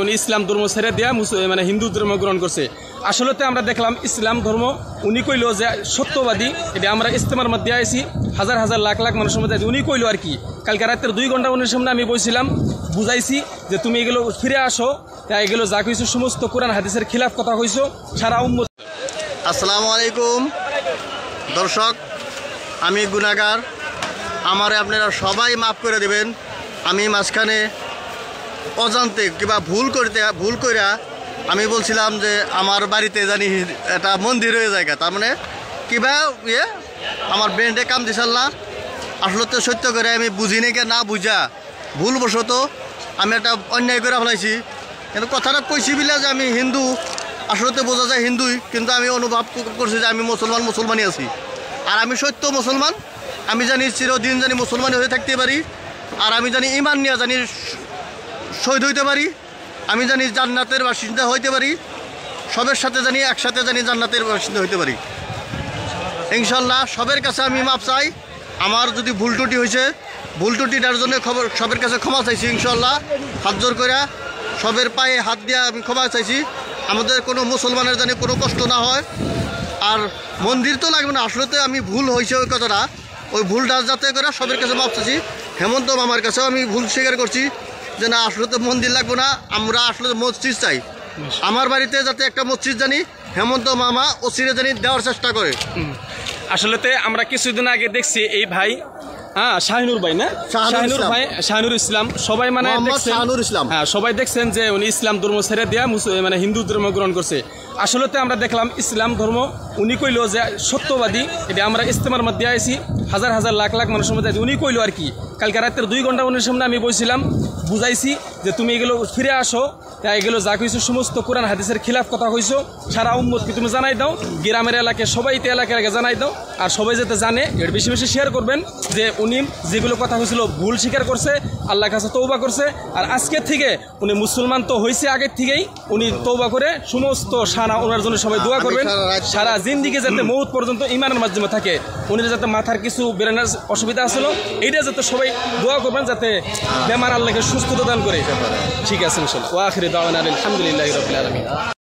উনি ইসলাম ধর্ম ছেড়ে দিয়া মানে হিন্দু ধর্ম গ্রহণ করছে। আসলে আমরা দেখলাম ইসলাম ধর্ম উনি কইল যে সত্যবাদী, এটা আমরা ইস্তেমার মধ্যে আইছি, হাজার হাজার লাখ লাখ মানুষের মধ্যে উনি কইল আর কি। কালকে রাতের 2 ঘন্টা উনির সামনে আমি বলছিলাম, বুঝাইছি যে তুমি এগুলো ফিরে আসো, এগুলো যা কইছো সমস্ত কোরআন হাদিসের খিলাফ কথা কইছো সারা উম্মত। আসসালামু আলাইকুম দর্শক, আমি গুনাহগার, আমারে আপনারা সবাই মাফ করে দেবেন। আমি মাঝখানে অজান্তে কিংবা ভুল কইরা আমি বলছিলাম যে আমার বাড়িতে জানি একটা মন্দির হয়ে যায়, তার মানে কিবা আমার ব্রেন্ডে কাম দিছাল না। আসলে তো সত্য করে আমি বুঝিনি কে না বুঝা ভুলবশত আমি একটা অন্যায় করে ফেলাইছি। কিন্তু কথাটা কইছি বিলা যে আমি হিন্দু, আসলে তো বোঝা যায় হিন্দুই, কিন্তু আমি অনুভব করছি যে আমি মুসলমানই আছি। আর আমি সত্য মুসলমান, আমি জানি চিরদিন জানি মুসলমান হয়ে থাকতে পারি। আর আমি জানি ইমান নিয়ে জানি শহীদ হইতে পারি, আমি জানি জান্নাতের বাসিন্দা হইতে পারি, সবের সাথে জানি একসাথে জানি জান্নাতের বাসিন্দা হইতে পারি ইনশাল্লাহ। সবের কাছে আমি মাপ চাই, আমার যদি ভুল ত্রুটি হয়েছে ভুল ত্রুটিটার জন্য সবের কাছে ক্ষমা চাইছি ইনশাল্লাহ। হাত জোর করে সবের পায়ে হাত দিয়ে আমি ক্ষমা চাইছি, আমাদের কোনো মুসলমানের জানি কোনো কষ্ট না হয়। আর মন্দির তো লাগবে না, আসলে তো আমি ভুল হয়েছে ওই কথাটা, ওই ভুলটা যাতে করে সবের কাছে মাপ চাইছি। হেমন্ত মামার কাছেও আমি ভুল স্বীকার করছি যে না, আসলে তো মন্দির লাগবে না, আমরা আসলে মসজিদ চাই। আমার বাড়িতে যাতে একটা মসজিদ জানি হেমন্ত মামা ওসিরে জানি দেওয়ার চেষ্টা করে। আসলে আমরা কিছুদিন আগে দেখছি এই ভাই, হ্যাঁ শাহিনুর ভাই না, শাহিনুর ইসলাম, সবাই মানে সবাই দেখছেন যে উনি ইসলাম ধর্ম ছেড়ে দিয়া মানে হিন্দু ধর্ম গ্রহণ করছে। আসলে আমরা দেখলাম ইসলাম ধর্ম উনি কইল যে সত্যবাদী, এটা আমরা ইস্তেমার মধ্যে আইছি, হাজার হাজার লাখ লাখ মানুষের মধ্যে উনি কইল আর কি। কালকে রাতের 2 ঘন্টা উনির সামনে আমি বলছিলাম, বুঝাইছি যে তুমি এগুলো ফিরে আসো, এগুলো যা কইছো সমস্ত কোরআন হাদিসের খিলাফ কথা কইছো সারা উম্মতকে তুমি জানাই দাও, গ্রামের এলাকায় সবাই এলাকায় জানাই দাও। আর সবাই যাতে জানে, এর বেশি বেশি শেয়ার করবেন যে উনি যেগুলো কথা হয়েছিল ভুল স্বীকার করছে, আল্লাহর কাছে তওবা করছে। আর আজকের থেকে উনি মুসলমান তো হয়েছে আগের থেকেই, উনি তওবা করে সমস্ত সারা ওনার জন্য সবাই দোয়া করবেন, সারা জিন্দিগি যাতে মৌত পর্যন্ত ইমানের মাধ্যমে থাকে। উনি যাতে মাথার কিছু ব্রেনের অসুবিধা আসলো, এইটা যাতে সবাই দোয়া করবেন যাতে বেমার আল্লাহকে সুস্থতা দান করে। ঠিক আছে ইনশাআল্লাহ। ওয়া আখিরু দাওয়ানা আলহামদুলিল্লাহি রাব্বিল আলামিন।